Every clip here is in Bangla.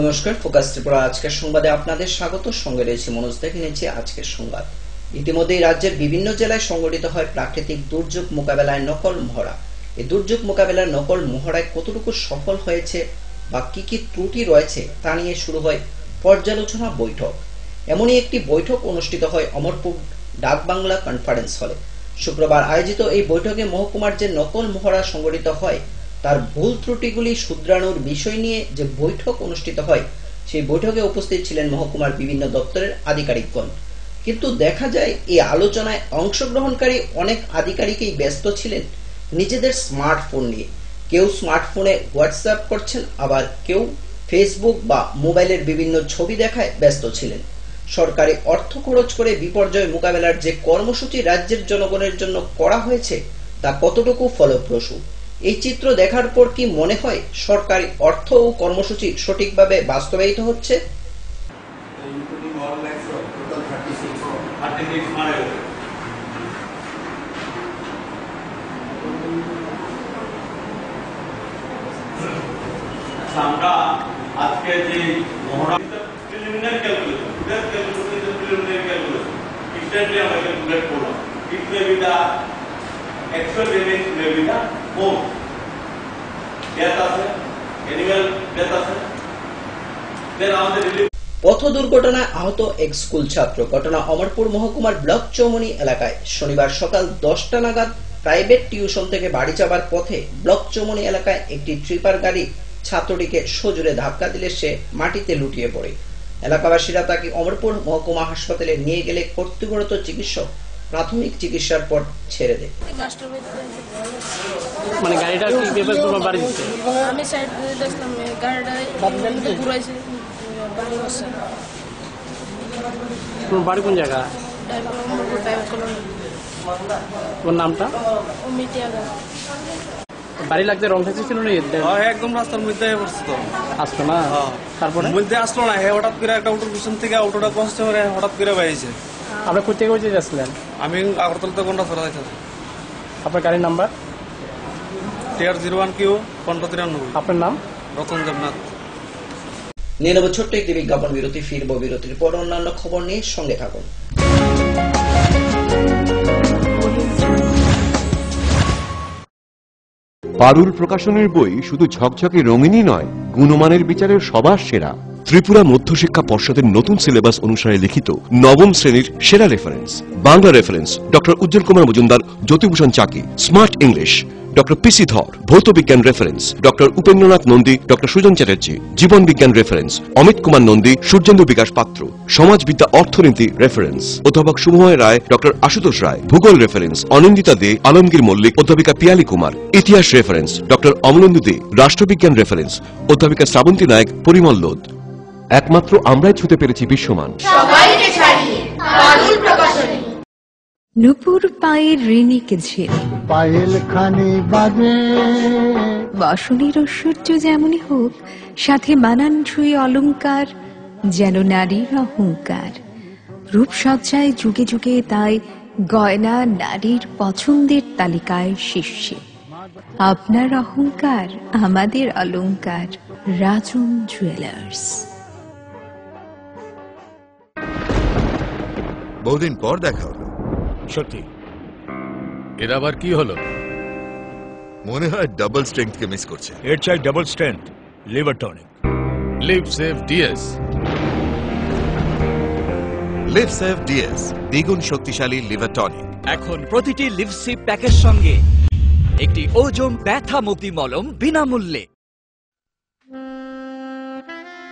নমস্কার, ফোকাস ত্রিপুরা আজকের সংবাদে আপনাদের স্বাগত। সঙ্গে রয়েছে মনোজ। দেখে নিচ্ছি আজকের সংবাদ। ইতিমধ্যেই রাজ্যের বিভিন্ন জেলায় সংগঠিত হয় প্রাকৃতিক দুর্যোগ মোকাবেলায় নকল মহড়া। এই দুর্যোগ মোকাবেলার নকল মহড়ায় কতটুকু সফল হয়েছে বা কি কি ত্রুটি রয়েছে তা নিয়ে শুরু হয় পর্যালোচনা বৈঠক। এমনই একটি বৈঠক অনুষ্ঠিত হয় অমরপুর ডাকবাংলা কনফারেন্স হলে। শুক্রবার আয়োজিত এই বৈঠকে মহকুমার যে নকল মহড়া সংগঠিত হয় তার ভুল ত্রুটিগুলি শুধরানোর বিষয় নিয়ে যে বৈঠক অনুষ্ঠিত হয়, সেই বৈঠকে উপস্থিত ছিলেন মহকুমার বিভিন্ন দপ্তরের আধিকারিকগণ। কিন্তু দেখা যায় এই আলোচনায় অংশগ্রহণকারী অনেক আধিকারিকই ব্যস্ত ছিলেন নিজেদের স্মার্টফোন নিয়ে। কেউ স্মার্টফোনে হোয়াটসঅ্যাপ করছেন, আবার কেউ ফেসবুক বা মোবাইলের বিভিন্ন ছবি দেখায় ব্যস্ত ছিলেন। সরকারি অর্থ খরচ করে বিপর্যয় মোকাবেলার যে কর্মসূচি রাজ্যের জনগণের জন্য করা হয়েছে তা কতটুকু ফলপ্রসূ, এই চিত্র দেখার পর কি মনে হয় সরকারি অর্থ ও কর্মসূচি সঠিকভাবে বাস্তবায়িত হচ্ছে? আমরা আজকে যে মহড়া প্রিলিমিনারি ক্যালকুলেশন, ইনস্ট্যান্টলি আমরা ক্যালকুলেট করলাম। It may be the actual damage, may be the more death আছে, অ্যানিমাল ডেথ আছে। দেন আমাদের পথ দুর্ঘটনায় আহত এক স্কুল ছাত্র। ঘটনা অমরপুর মহকুমার ব্লক চৌমনি এলাকায়। শনিবার সকাল 10টা নাগাদ প্রাইভেট টিউশন থেকে বাড়ি যাবার পথে ব্লক চৌমনি এলাকায় একটি ট্রিপার গাড়ি ছাত্রটিকে সজোরে ধাক্কা দিলে সে মাটিতে লুটিয়ে পড়ে। এলাকাবাসীরা তাকে অমরপুর মহকুমা হাসপাতালে নিয়ে গেলে কর্তব্যরত চিকিৎসক প্রাথমিক চিকিৎসার পর ছেড়ে দেয়। মানে গাড়িটা কি পেপার তোমার বাড়ি দিতে? আমি সাইড দিয়ে দেখলাম গাড়িটা ঘুরাইছে বাড়ি বসে। তোমার বাড়ি কোন জায়গা? তোমার নামটা? বাড়ি লাগতে রং থাকছে ছিল না? একদম রাস্তার মধ্যে পড়ছে তো আসতো না। তারপরে মধ্যে আসলো না, হঠাৎ করে একটা অটোর পিছন থেকে অটোটা কষ্ট করে হঠাৎ করে বাইরেছে। আপনি কোথায় কোথায় যাচ্ছিলেন? আমি আগরতলাতে কোনটা ফেরা যাইতাম। আপনার গাড়ির নাম্বার? TR01Q 1593। আপনার নাম? রতন দেবনাথ। নিয়ে নেব ছোট্ট একটি বিজ্ঞাপন বিরতি। ফিরব বিরতির পর অন্যান্য খবর নিয়ে সঙ্গে থাকুন। পারুল প্রকাশনের বই শুধু ঝকঝকে রঙিনই নয়, গুণমানের বিচারের সবার সেরা। ত্রিপুরা মধ্যশিক্ষা পর্ষদের নতুন সিলেবাস অনুসারে লিখিত নবম শ্রেণীর সেরা reference. Bangla reference doctor Ujjwal Kumar Majumdar, Jyotibhushan Chaki. Smart English doctor PC Dhar. ভৌত বিজ্ঞান reference doctor Upendranath Nandi, doctor Sujan Chatterjee. জীবন বিজ্ঞান রেফারেন্স অমিত কুমার নন্দী, সূর্যেন্দু বিকাশ পাত্র। সমাজবিদ্যা অর্থনীতি রেফারেন্স অধ্যাপক শুভময় রায়, ডক্টর আশুতোষ রায়। ভূগোল রেফারেন্স অনিন্দিতা দে, আলমগীর মল্লিক, অধ্যাপিকা পিয়ালি কুমার। ইতিহাস রেফারেন্স ডক্টর অমলেন্দু দে। রাষ্ট্রবিজ্ঞান রেফারেন্স অধ্যাপিকা শ্রাবন্তী নায়ক, পরিমল লোদ। একমাত্র আমরাই ছুতে পেরেছি বিশ্বমান। নুপুর পায়ের ঋণিকে ঝিল পায়েল খানি বাজে, বসনের ঐশ্বর্য যেমনই হোক, সাথে মানানসই অলংকার, যেন নারীর অহংকার। রূপসজ্জায় যুগে যুগে তাই গয়না নারীর পছন্দের তালিকায় শীর্ষে। আপনার অহংকার আমাদের অলংকার। রাজন জুয়েলার্স। বহুদিন পর দেখা হলো। সত্যি? এর আবার কি হলো? মনে হয় ডাবল স্ট্রেংথ কে মিস করছে। এর চাই double strength liver tonic. Liv Save DS. Liv Save DS দ্বিগুণ শক্তিশালী লিভার টনিক। এখন প্রতিটি লিভ সেভ প্যাকের সঙ্গে একটি ওজোন ব্যথা মুক্তি মলম বিনামূল্যে।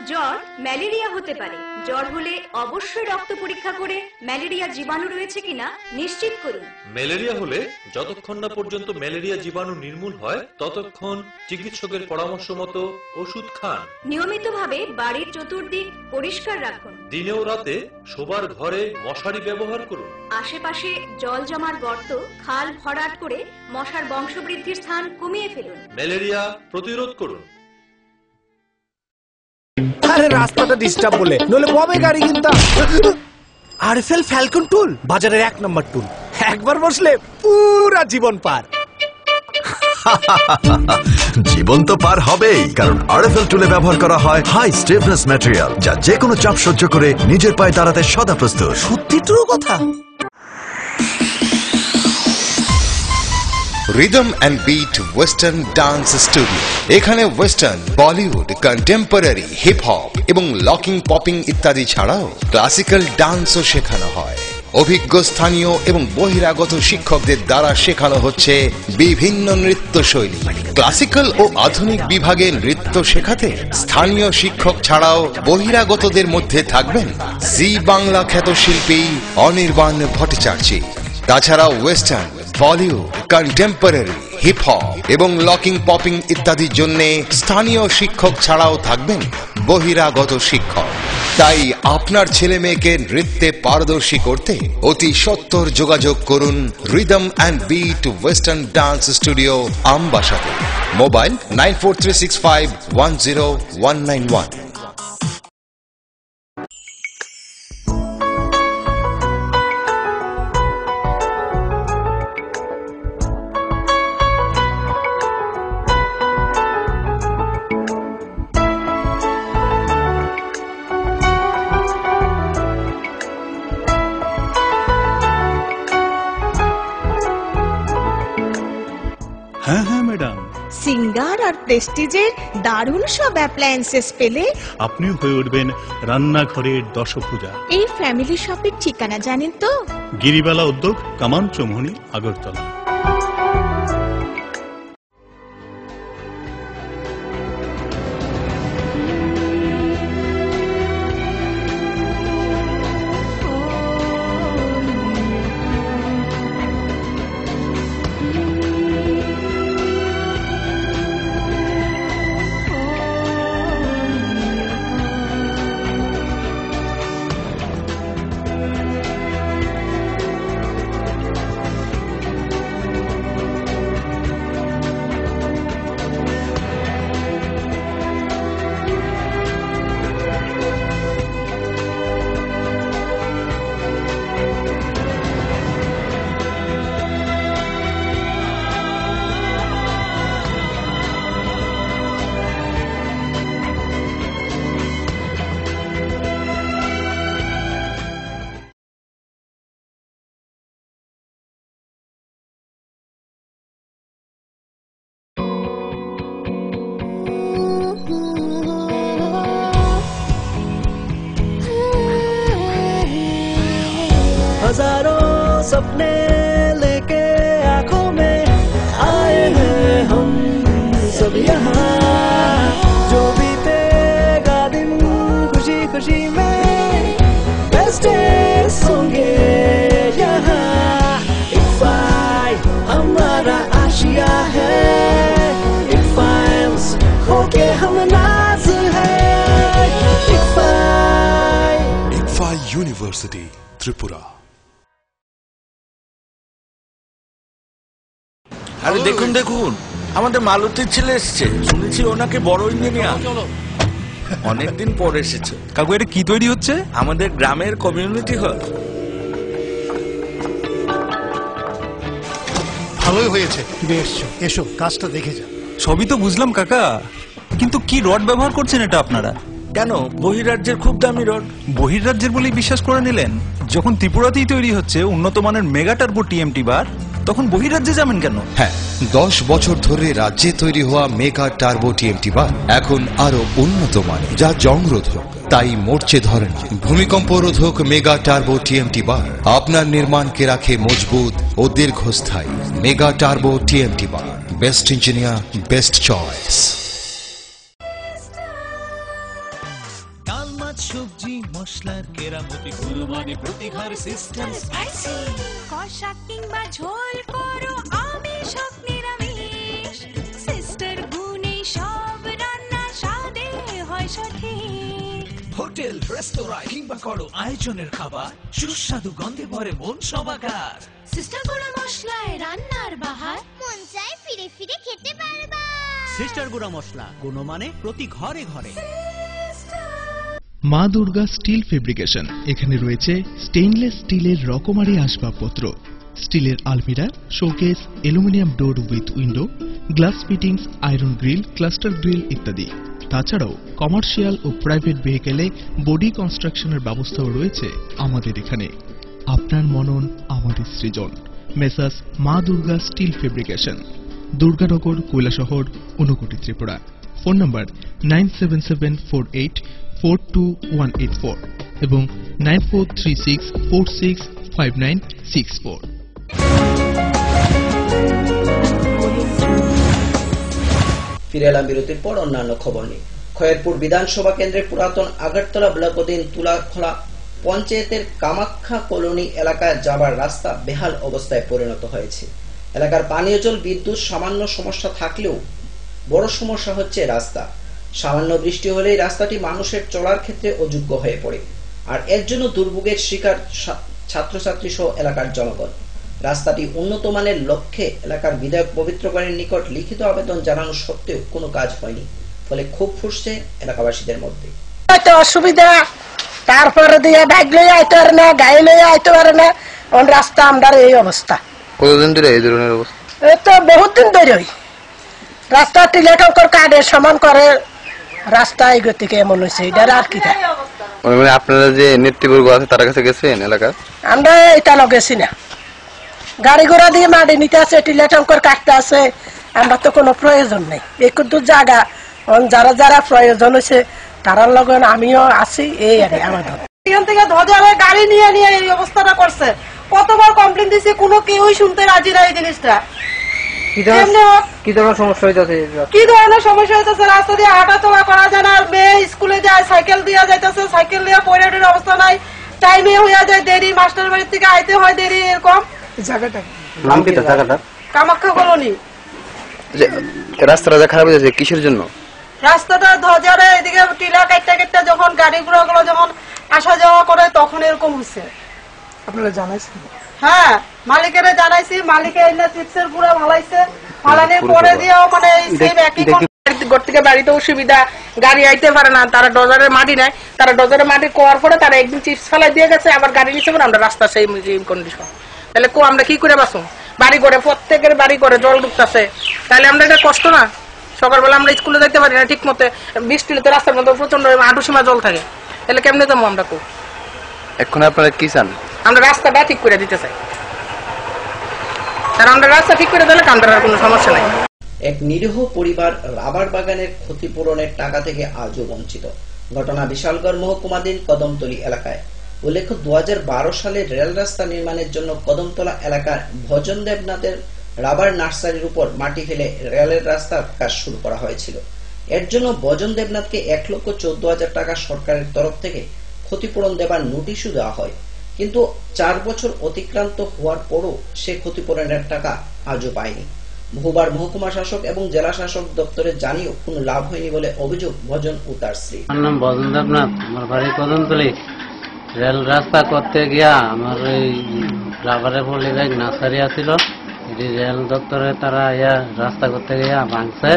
জ্বর ম্যালেরিয়া হতে পারে। জ্বর হলে অবশ্যই রক্ত পরীক্ষা করে ম্যালেরিয়া জীবাণু রয়েছে কিনা নিশ্চিত করুন। ম্যালেরিয়া হলে যতক্ষণ না পর্যন্ত ম্যালেরিয়া জীবাণু নির্মূল হয় ততক্ষণ চিকিৎসকের পরামর্শ মতো ওষুধ খান। নিয়মিতভাবে বাড়ির চতুর্দিক পরিষ্কার রাখুন। দিনে ও রাতে শোবার ঘরে মশারি ব্যবহার করুন। আশেপাশে জল জমার গর্ত, খাল ভরাট করে মশার বংশবৃদ্ধির স্থান কমিয়ে ফেলুন। ম্যালেরিয়া প্রতিরোধ করুন। আরে রাস্তাটা ডিস্টার্ব বলে, নলে কবে গাড়ি কিনতাম। আরএফএল ফ্যালকন টুল বাজারের 1 নম্বর টুল। একবার বসলে পুরা জীবন পার। জীবন তো পার হবেই, কারণ আরএফএল টুলে ব্যবহার করা হয় হাই স্টিফনেস ম্যাটেরিয়াল, যা যে কোনো চাপ সহ্য করে নিজের পায়ে দাঁড়াতে সদা প্রস্তুত। সত্যি ট্রু কথা। Rhythm and beat western dance studio. এখানে western, Bollywood, contemporary, hip hop এবং লকিং, পপিং ইত্যাদি ছাড়াও ক্লাসিক্যাল ডান্সও শেখানো হয়। অভিজ্ঞ স্থানীয় এবং বহিরাগত শিক্ষকদের দ্বারা শেখানো হচ্ছে বিভিন্ন নৃত্যশৈলী। ক্লাসিক্যাল ও আধুনিক বিভাগে নৃত্য শেখাতে স্থানীয় শিক্ষক ছাড়াও বহিরাগতদের মধ্যে থাকবেন জি বাংলা খ্যাত শিল্পী অনির্বাণ ভট্টাচার্য। তাছাড়া western, Bollywood, contemporary, hip hop এবং লকিং, পপিং ইত্যাদির জন্য স্থানীয় শিক্ষক ছাড়াও থাকবেন বহিরাগত শিক্ষক। তাই আপনার ছেলে মেয়েকে নৃত্যে পারদর্শী করতে অতি সত্বর যোগাযোগ করুন rhythm and beat western dance studio, আমবাসাতে। মোবাইল 9436510191। হ্যাঁ হ্যাঁ ম্যাডাম, সিঙ্গার আর প্রেস্টিজের দারুণ সব অ্যাপ্লায়েন্সেস পেলে আপনিও হয়ে উঠবেন রান্নাঘরের দশভুজা। এই ফ্যামিলি শপের ঠিকানা জানেন তো? গিরিবালা উদ্যোগ, কামান চৌমুহনী, আগরতলা। हजारों सपने लेके आंखों में आए हैं हम सब यहाँ, जो बीतेगा दिन खुशी खुशी में बेस्ट डेज होंगे यहाँ। इफ़ाई हमारा आशिया है, इफ़ाइल्स होके हम नाज है। इफ़ाई यूनिवर्सिटी त्रिपुरा। আরে দেখুন দেখুন, আমাদের মালতীর ছেলে এসছে, শুনেছি ওনাকে বড় ইঞ্জিনিয়ার। অনেকদিন পর এসেছে। কাকু এটা কি তৈরি হচ্ছে? আমাদের গ্রামের কমিউনিটি হল। ভালোই হয়েছে তুমি এসছো, এসো কাজটা দেখে যা। সবই তো বুঝলাম কাকা, কিন্তু কি রড ব্যবহার করছেন এটা আপনারা? কেন, বহিরাজ্যের খুব দামি রড। বহিরাজ্যের বলেই বিশ্বাস করে নিলেন? যখন ত্রিপুরাতেই তৈরি হচ্ছে উন্নত মানের মেগা টার্বো টিএমটি বার, তখন বহিরাজ্যে যাবেন কেন? হ্যাঁ, 10 বছর ধরে রাজ্যে তৈরি হওয়া মেগা টার্বো টিএমটি বার এখন আরো উন্নত মানের, যা জংরোধক, তাই মরচে ধরে না। ভূমিকম্প রোধক মেগা টার্বো টিএমটি বার আপনার নির্মাণকে রাখে মজবুত ও দীর্ঘস্থায়ী। মেগা টার্বো টিএমটি বার, বেস্ট ইঞ্জিনিয়ার, বেস্ট চয়েস। ডাল মাছ সবজি মশলার কেরামতি, গুণমানে প্রতিঘার সিস্টেম স্পাইসি। কষা কিংবা ঝোল করো আমিষ হোক নিরামিষ, সিস্টার গুণে সব রান্না স্বাদে হয় সঠিক। হোটেল, রেস্তোরাঁ কিংবা করো আয়োজনের খাবার, সুস্বাদু গন্ধে ভরে মন সবাকার। সিস্টার গুঁড়া মশলায় রান্নার বাহার, মন চায় ফিরে ফিরে খেতে পারবা। সিস্টার গুঁড়া মশলা, গুণমানে প্রতি ঘরে ঘরে। মা দুর্গা স্টিল ফেব্রিকেশন। এখানে রয়েছে স্টেইনলেস স্টিলের রকমারি আসবাবপত্র, স্টিলের আলমিরা, showcase, aluminium door with window, glass fittings, iron grill, cluster grill ইত্যাদি। তাছাড়াও কমার্শিয়াল ও প্রাইভেট ভেহিকেলে বডি কনস্ট্রাকশনের ব্যবস্থাও রয়েছে আমাদের এখানে। আপনার মনন আমাদের সৃজন। Messrs Ma Durga steel fabrication, Durganagar, Kailashahar, Unakoti, Tripura. Phone number 9774842184 এবং 9436465964। ফিরে এলাম বিরতির পর অন্যান্য খবর নিয়ে। খয়েরপুর বিধানসভা কেন্দ্রের পুরাতন আগরতলা ব্লকাধীন তুলাখোলা পঞ্চায়েতের কামাখ্যা কলোনি এলাকায় যাবার রাস্তা বেহাল অবস্থায় পরিণত হয়েছে। এলাকার পানীয় জল, বিদ্যুৎ সামান্য সমস্যা থাকলেও বড় সমস্যা হচ্ছে রাস্তা। সামান্য বৃষ্টি হলেই রাস্তাটি মানুষের চলার ক্ষেত্রে অযোগ্য হয়ে পড়ে, আর এর জন্য দুর্ভোগের শিকার ছাত্রছাত্রী সহ এলাকার জনগণ। রাস্তাটি উন্নত মানের লক্ষ্যে এলাকার বিধায়ক পবিত্রগণের নিকট লিখিত আবেদন জানানো সত্ত্বেও কোনো কাজ হয়নি, ফলে ক্ষোভ ফুসছে এলাকাবাসীদের মধ্যে। অসুবিধা, তারপরে দিয়ে ব্যাগ লইয়া আইতে পারে না, গাড়ি লইয়া আইতে পারে না, রাস্তা আমরা এই অবস্থা। কতদিন ধরে এই ধরনের অবস্থা? এই তো বহুত দিন ধরে রাস্তা টিলেটঙ্কর কার্ডের সমান করে রাস্তা এই গতিকে এমন হয়েছে, এটার আর কি। মানে আপনারা যে নেতৃবর্গ আছে তার কাছে গেছেন এলাকার? আমরা এটা লগেছি না, গাড়ি ঘোড়া দিয়ে মাটি নিতে আছে, টিলেটঙ্কর কাটতে আছে, আমরা তো কোনো প্রয়োজন নেই। একটু জায়গা যারা যারা প্রয়োজন হয়েছে তারার লগে আমিও আছি, এই আর আমাদের। এখান থেকে ধ্বজারে গাড়ি নিয়ে নিয়ে এই অবস্থাটা করছে। কতবার কমপ্লেন দিছি, কোনো কেউই শুনতে রাজি না এই জিনিসটা। কি ধরনের সমস্যা হইতেছে? কি ধরনের সমস্যা হইতেছে? রাস্তা দিয়ে হাঁটা চলা করা যায় না, আর মেয়ে স্কুলে যায় সাইকেল দিয়ে যাইতেছে, সাইকেল দিয়ে পরিবারের অবস্থা নাই, টাইমে হয়ে যায় দেরি, মাস্টার বাড়ির থেকে আইতে হয় দেরি, এরকম। জায়গাটা নাম কি? জায়গাটা কামাখ্যা কলোনি। রাস্তাটা খারাপ হয়ে যাচ্ছে কিসের জন্য? রাস্তাটা ধ্বজারে এদিকে টিলা কাটতে কাটতে যখন গাড়ি ঘোড়াগুলো যখন আসা যাওয়া করে তখন এরকম হচ্ছে। আপনারা জানাইছেন? হ্যাঁ, মালিকের জানাইছি, মালিকে এনে চিপসের পুরো ভালাইছে, ফালানির পরে দিয়েও মানে ঘর থেকে বাড়িতে অসুবিধা, গাড়ি আইতে পারে না, তারা ডজারের মাটি নেয়, তারা ডজারের মাটি কোয়ার পরে তারা একদিন চিপস ফেলাই দিয়ে গেছে, আবার গাড়ি নিচ্ছে আমরা রাস্তা সেই কন্ডিশন। তাহলে আমরা কি করে বাঁচুন? বাড়ি করে প্রত্যেকের বাড়ি করে জল ঢুকতেছে, তাহলে আমরা এটা কষ্ট না? সকালবেলা আমরা স্কুলে যেতে পারি না ঠিক মতো, বৃষ্টি হলে রাস্তার মধ্যে প্রচন্ড হাঁটু সীমা জল থাকে, তাহলে কেমনে যাবো আমরা? এখন আপনারা কি চান? আমরা রাস্তাটা ঠিক করে দিতে চাই, কারণ আমরা রাস্তা ঠিক করে দিলে আমাদের কোনো সমস্যা নাই। এক নিরীহ পরিবার রাবার বাগানের ক্ষতিপূরণের টাকা থেকে আজও বঞ্চিত। ঘটনা বিশালগড় মহকুমাধীন কদমতলী এলাকায়। উল্লেখ্য 2012 সালে রেল রাস্তা নির্মাণের জন্য কদমতলা এলাকার ভজন দেবনাথের রাবার নার্সারির উপর মাটি ফেলে রেলের রাস্তার কাজ শুরু করা হয়েছিল। এর জন্য ভজন দেবনাথকে 1,14,000 টাকা সরকারের তরফ থেকে ক্ষতিপূরণ দেবার নোটিশও দেওয়া হয়, কিন্তু 4 বছর অতিক্রান্ত হওয়ার পরও সে ক্ষতিপূরণের টাকা আজও পায়নি। বহুবার মহকুমা শাসক এবং জেলা শাসক দপ্তরে জানিয়েও কোনো লাভ হয়নি বলে অভিযোগ ভজন ও তার স্ত্রী। আমার নাম ভজন দেবনাথ, আমার বাড়ি কদমতলী। রেল রাস্তা করতে গিয়া আমার এই রাবারে পলিব্যাগ নার্সারি আছিল, এটি রেল দপ্তরে তারা ইয়া রাস্তা করতে গিয়া ভাঙছে।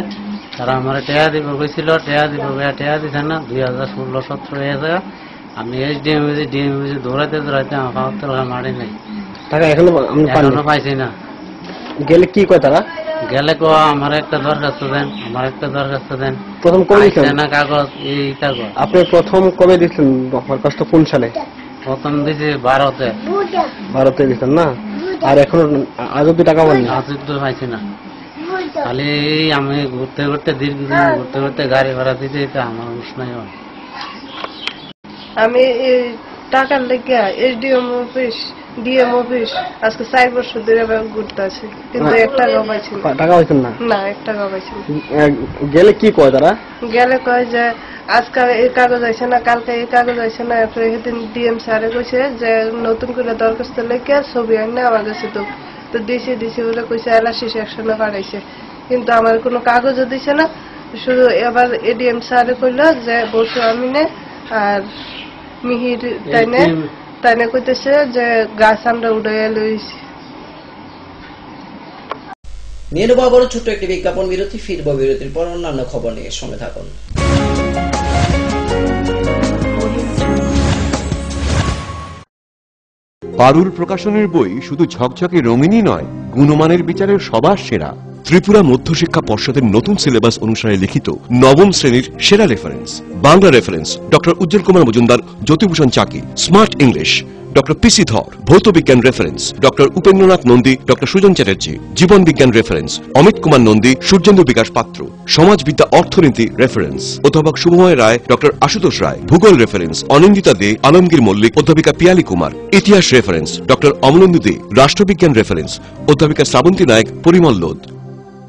তারা আমার টেয়া দিব গেছিল, টেয়া দিব টেয়া দিছে না, 2016-17 হয়েছে। আমি ডিএম দৌড়াইতে আমার পাওয়ার মারি নাই, টাকা এখনো পাইছি না। গেলে কি কয় তারা? গেলে আমার একটা দরখাস্ত দেন, আমার একটা দরখাস্ত দেন। প্রথম কবে দিচ্ছেন না কাগজ? এই কাগজ আপনি প্রথম কবে দিচ্ছেন দরখাস্ত? কোন সালে? প্রথম দিছি 12-তে। 12তে দিচ্ছেন না? আর এখন আজ অব্দি টাকা পাননি? আজ অব্দি পাইছি না। খালি আমি ঘুরতে ঘুরতে দীর্ঘদিন ঘুরতে ঘুরতে গাড়ি ভাড়া দিতে দিতে আমার উষ্ণাই হয়। আমি টাকার লেগে এসডিএম অফিস, ডিএম অফিস আজকে 4 বছর ধরে ঘুরতে আছি, কিন্তু 1 টাকাও পাইছি না। টাকা পাইছেন না? না, 1 টাকাও পাইছি না। গেলে কি কয় তারা? গেলে কয় যে আজকে এই কাগজ আইছে না, কালকে এই কাগজ আইছে না। সেদিন ডিএম স্যারে কইছে যে নতুন করে দরখাস্ত লেগে ছবি আনে আমার কাছে, তো দিছি বলে কইছে এলআইসি সেকশনে পাঠাইছে, কিন্তু আমার কোনো কাগজও দিছে না। শুধু এবার এডিএম স্যারে কইলো যে বসু আমিনে আর মিহির তাইনে কইতেছে যে গাছ আমরা উড়াইয়া লইছি। নিয়ে নেব আবারও ছোট্ট একটি বিজ্ঞাপন বিরতি। ফিরবো বিরতির পর অন্যান্য খবর নিয়ে, সঙ্গে থাকুন। পারুল প্রকাশনের বই শুধু ঝকঝকে রঙিনই নয়, গুণমানের বিচারের সবার সেরা। ত্রিপুরা মধ্যশিক্ষা পর্ষদের নতুন সিলেবাস অনুসারে লিখিত নবম শ্রেণীর সেরা reference. Bangla reference doctor Ujjwal Kumar Majumdar, Jyotibhushan Chaki. Smart English doctor PC Dhar. ভৌত বিজ্ঞান reference doctor Upendranath Nandi, doctor Sujan Chatterjee. জীবন বিজ্ঞান রেফারেন্স অমিত কুমার নন্দী, সূর্যেন্দু বিকাশ পাত্র। সমাজবিদ্যা অর্থনীতি রেফারেন্স অধ্যাপক শুভময় রায়, ডক্টর আশুতোষ রায়। ভূগোল রেফারেন্স অনিন্দিতা দে, আলমগীর মল্লিক, অধ্যাপিকা পিয়ালি কুমার। ইতিহাস রেফারেন্স ডক্টর অমলেন্দু দে। রাষ্ট্রবিজ্ঞান রেফারেন্স অধ্যাপিকা শ্রাবন্তী নায়ক, পরিমল লোদ।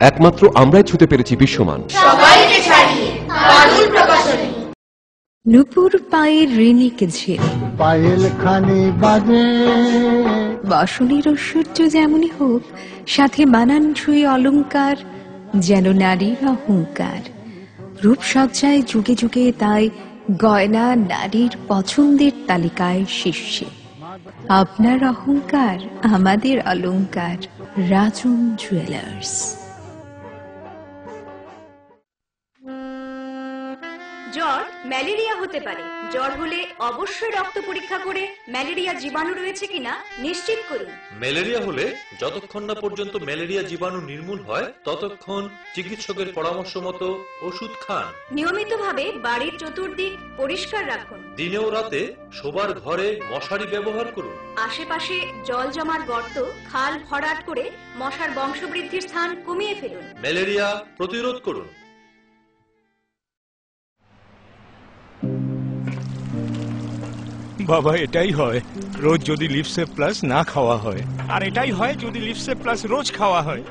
একমাত্র আমরাই ছুতে পেরেছি বিশ্বমান। সবাইকে ছাড়িয়ে দারুণ প্রকাশনী। নুপুর পায়ের ঋণিক ঝিল, পায়েল খানি বাজে। বসনের ঐশ্বর্য যেমনই হোক, সাথে মানানসই অলংকার, যেন নারীর অহংকার। রূপসজ্জায় যুগে যুগে তাই গয়না নারীর পছন্দের তালিকায় শীর্ষে। আপনার অহংকার আমাদের অলংকার। রাজন জুয়েলার্স। জ্বর ম্যালেরিয়া হতে পারে। জ্বর হলে অবশ্যই রক্ত পরীক্ষা করে ম্যালেরিয়া জীবাণু রয়েছে কিনা নিশ্চিত করুন। ম্যালেরিয়া হলে যতক্ষণ না পর্যন্ত ম্যালেরিয়া জীবাণু নির্মূল হয় ততক্ষণ চিকিৎসকের পরামর্শ মতো ওষুধ খান। নিয়মিতভাবে বাড়ির চতুর্দিক পরিষ্কার রাখুন। দিনে ও রাতে শোবার ঘরে মশারি ব্যবহার করুন। আশেপাশে জল জমার গর্ত, খাল ভরাট করে মশার বংশবৃদ্ধির স্থান কমিয়ে ফেলুন। ম্যালেরিয়া প্রতিরোধ করুন। বাবা এটাই হয় রোজ যদি লিপসেপ প্লাস না খাওয়া হয়, আর এটাই হয় যদি লিপসেপ প্লাস রোজ খাওয়া হয়।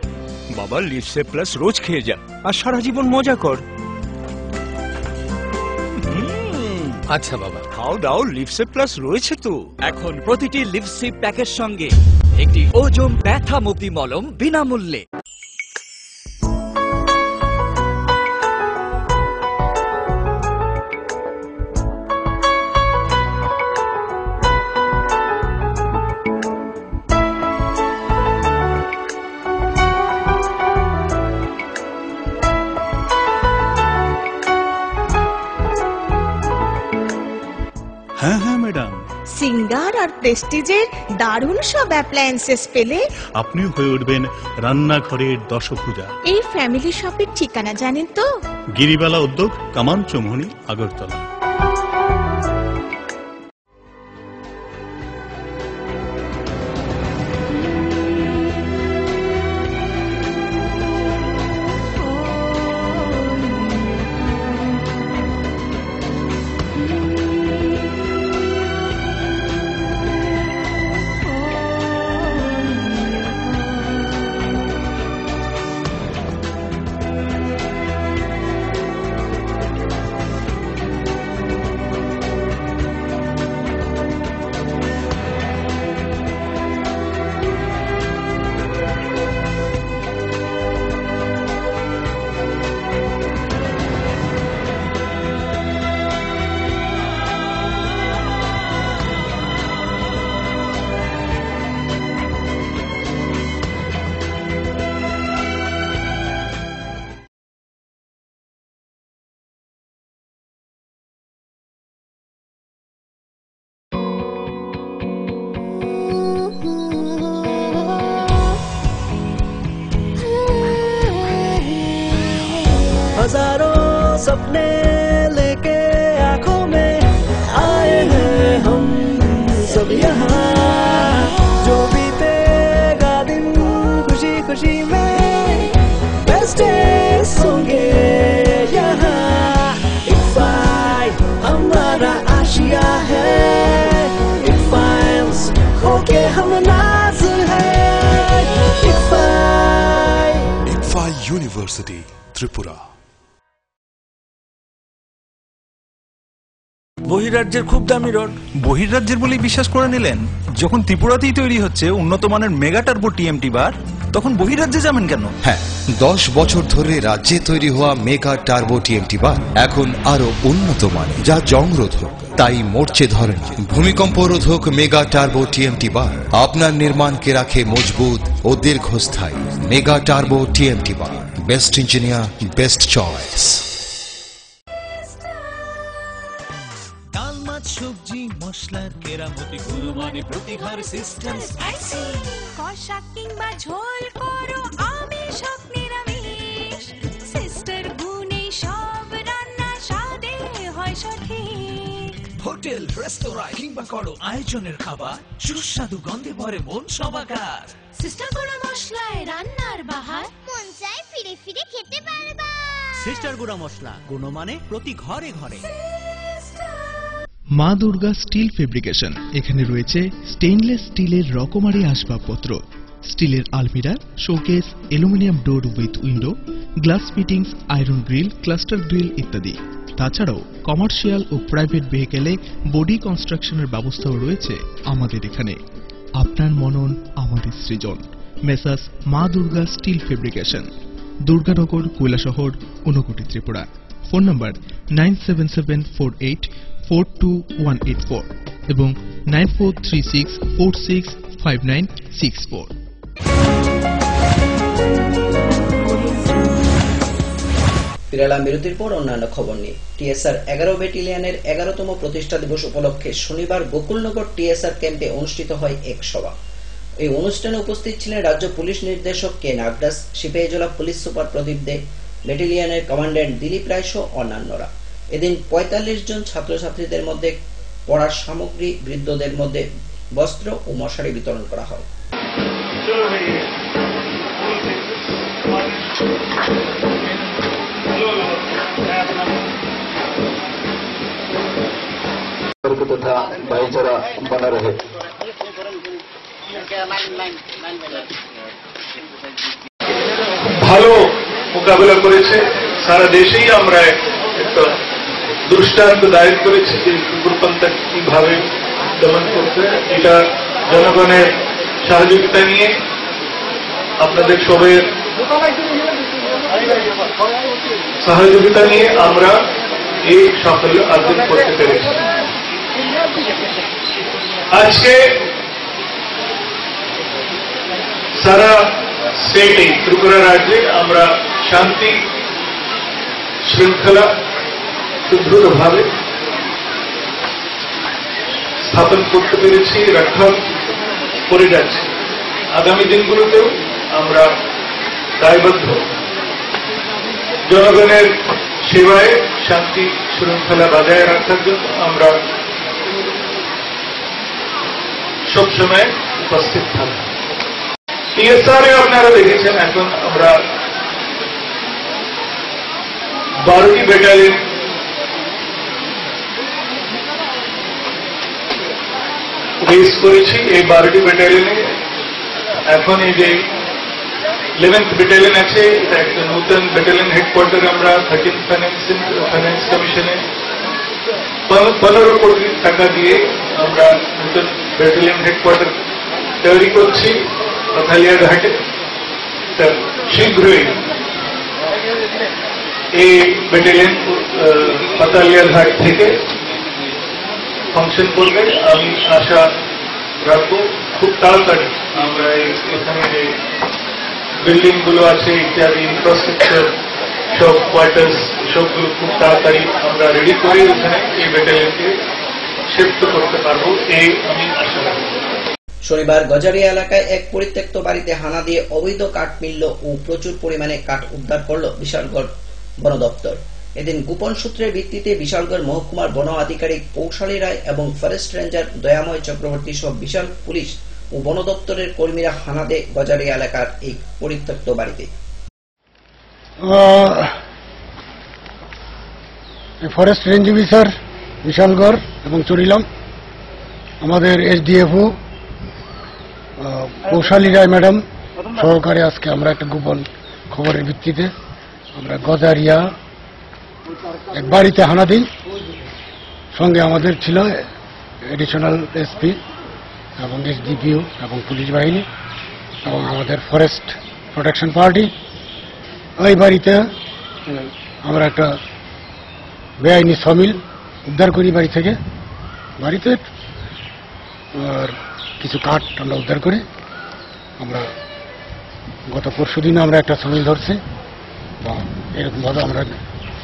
বাবা লিপসেপ প্লাস রোজ খেয়ে যা আর সারা জীবন মজা কর। আচ্ছা বাবা, খাও দাও, লিপসেপ প্লাস রয়েছে তো। এখন প্রতিটি লিপসিপ প্যাকের সঙ্গে একটি ওজোম ব্যথা মুক্তি মলম বিনামূল্যে। হ্যাঁ হ্যাঁ ম্যাডাম, সিঙ্গার আর প্রেস্টিজের দারুণ সব অ্যাপ্লায়েন্সেস পেলে আপনিও হয়ে উঠবেন রান্নাঘরের দশভুজা। এই ফ্যামিলি শপের ঠিকানা জানেন তো? গিরিবালা উদ্যোগ, কামান চৌমুহনী, আগরতলা। हजारों सपने लेके आंखों में आए हैं हम सब यहाँ, जो बीतेगा दिन खुशी खुशी में बेस्ट डेज होंगे यहाँ। इकफाई हमारा आशिया है, इकफाइल्स होके हम नाज है। ICFAI university Tripura. বহিরাজ্যের খুব দামি রড। বহিরাজ্যের বলেই বিশ্বাস করে নিলেন? যখন ত্রিপুরাতেই তৈরি হচ্ছে উন্নত মানের মেগা টার্বো টিএমটি বার, তখন বহিরাজ্যে যাবেন কেন? হ্যাঁ, 10 বছর ধরে রাজ্যে তৈরি হওয়া মেগা টার্বো টিএমটি বার এখন আরো উন্নত মানের, যা জংরোধক, তাই মরচে ধরে না। ভূমিকম্প রোধক মেগা টার্বো টিএমটি বার আপনার নির্মাণকে রাখে মজবুত ও দীর্ঘস্থায়ী। মেগা টার্বো টিএমটি বার, বেস্ট ইঞ্জিনিয়ার, বেস্ট চয়েস। সবজি মশলার কেরামতি গুণমানে প্রতিঘর সিস্টেম স্পাইসি। কষা কিংবা ঝোল করো, আমি সব নিরামিষ। হোটেল রেস্তোরাঁ কিংবা করো আয়োজনের খাবার সুস্বাদু গন্ধে ভরে মন সবাকার। সিস্টার গুঁড়া মশলায় রান্নার বাহার মন চায় ফিরে ফিরে খেতে পারবা। সিস্টার গুঁড়া মশলা, গুণমানে প্রতি ঘরে ঘরে। মা দুর্গা স্টিল ফেব্রিকেশন, এখানে রয়েছে স্টেইনলেস স্টিলের রকমারি আসবাবপত্র, স্টিলের আলমিরা, showcase, aluminium door with window, glass fittings, iron grill, cluster grill ইত্যাদি। তাছাড়াও কমার্শিয়াল ও প্রাইভেট ভেহিকেলে বডি কনস্ট্রাকশনের ব্যবস্থাও রয়েছে আমাদের এখানে। আপনার মনন আমাদের সৃজন। Messrs Ma Durga steel fabrication, Durganagar, Kailashahar, Unakoti, Tripura. Phone number 9774842184 এবং 9436465964। ফিরালাম বিরতির পর অন্যান্য খবর নিয়ে। টিএসআর 11 ব্যাটালিয়নের 11তম প্রতিষ্ঠা দিবস উপলক্ষে শনিবার গোকুলনগর টিএসআর ক্যাম্পে অনুষ্ঠিত হয় এক সভা। এই অনুষ্ঠানে উপস্থিত ছিলেন রাজ্য পুলিশ নির্দেশক কে নাগদাস, সিপাহীজলা পুলিশ সুপার প্রদীপ দে, ব্যাটালিয়নের কমান্ড্যান্ট দিলীপ রায় সহ অন্যান্যরা। এদিন 45 জন ছাত্রছাত্রীদের মধ্যে পড়ার সামগ্রী, বৃদ্ধদের মধ্যে বস্ত্র ও মশারি বিতরণ করা হয়। तथा भाईचारा बना रहे। ভালো মোকাবেলা করেছে। সারা দেশেই আমরা একটা দৃষ্টান্ত দায়ের করেছি যে উগ্রপন্থা কিভাবে দমন করতে। এটা জনগণের সহযোগিতা নিয়ে, আপনাদের সবের সহযোগিতা নিয়ে আমরা এই সাফল্য অর্জন করতে পেরেছি। আজকে সারা স্টেটে, ত্রিপুরা রাজ্যে আমরা শান্তি শৃঙ্খলা সুদৃঢ়ভাবে স্থাপন করতে পেরেছি, রক্ষা করে যাচ্ছি। আগামী দিনগুলোতেও আমরা দায়বদ্ধ জনগণের সেবায় শান্তি শৃঙ্খলা বজায় রাখার জন্য আমরা সবসময় উপস্থিত থাকব। টিএসআরে আপনারা দেখেছেন এখন আমরা 12টি ব্যাটালিয়ন রেস করেছি। এই 12টি ব্যাটালিয়নে এখন এই যে 11th ব্যাটালিয়ন আছে, এটা একটা নতুন ব্যাটালিয়ন হেডকোয়ার্টার আমরা 13th ফাইন্যান্স কমিশনে 15 কোটি টাকা দিয়ে আমরা নতুন ব্যাটালিয়ন হেডকোয়ার্টার তৈরি করছি পাথালিয়া ঘাটে। শীঘ্রই এই ব্যাটালিয়ন পাথালিয়া ঘাট থেকে ফাংশন করবে। আমি আশা রাখবো খুব তাড়াতাড়ি আমরা এখানে যে বিল্ডিং গুলো আছে ইত্যাদি ইনফ্রাস্ট্রাকচার, সব কোয়ার্টার্স, সবগুলো খুব তাড়াতাড়ি আমরা রেডি করে ওখানে এই ব্যাটালিয়নকে শিফট করতে পারবো, এই আমি আশা রাখবো। শনিবার গজারিয়া এলাকায় এক পরিত্যক্ত বাড়িতে হানা দিয়ে অবৈধ কাঠ মিলল ও প্রচুর পরিমাণে কাঠ উদ্ধার করল বিশালগড় বন দপ্তর। এদিন গোপন সূত্রের ভিত্তিতে বিশালগড় মহকুমার বন আধিকারিক পৌশালী রায় এবং ফরেস্ট রেঞ্জার দয়াময় চক্রবর্তী সহ বিশাল পুলিশ ও বন দপ্তরের কর্মীরা হানা দেয় গজারিয়া এলাকার এই পরিত্যক্ত বাড়িতে। ফরেস্ট রেঞ্জ অফিসার বিশালগড় এবং চুরিলাম, আমাদের এসডিএফও পৌশালী রায় ম্যাডাম সহকারে আজকে আমরা একটা গোপন খবরের ভিত্তিতে আমরা গজারিয়া এক বাড়িতে হানা দিই। সঙ্গে আমাদের ছিল এডিশনাল এসপি এবং এসডিপিও এবং পুলিশ বাহিনী এবং আমাদের ফরেস্ট প্রোটেকশন পার্টি। ওই বাড়িতে আমরা একটা বেআইনি সমিল উদ্ধার করি বাড়ি থেকে। বাড়িতে আর কিছু কাঠ আমরা উদ্ধার করি। আমরা গত পরশু দিনে আমরা একটা সমিল ধরছি। এরকমভাবে আমরা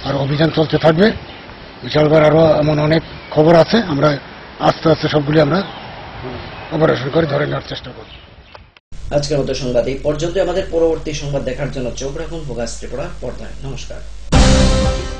আরো অভিযান চলতে থাকবে। বিশালগড় আরো এমন অনেক খবর আছে, আমরা আস্তে আস্তে সবগুলি আমরা অপারেশন করে ধরে নেওয়ার চেষ্টা করব। আজকের মতো সংবাদ এই পর্যন্ত। আমাদের পরবর্তী সংবাদ দেখার জন্য চোখ রাখুন ফোকাস ত্রিপুরা পর্দায়। নমস্কার।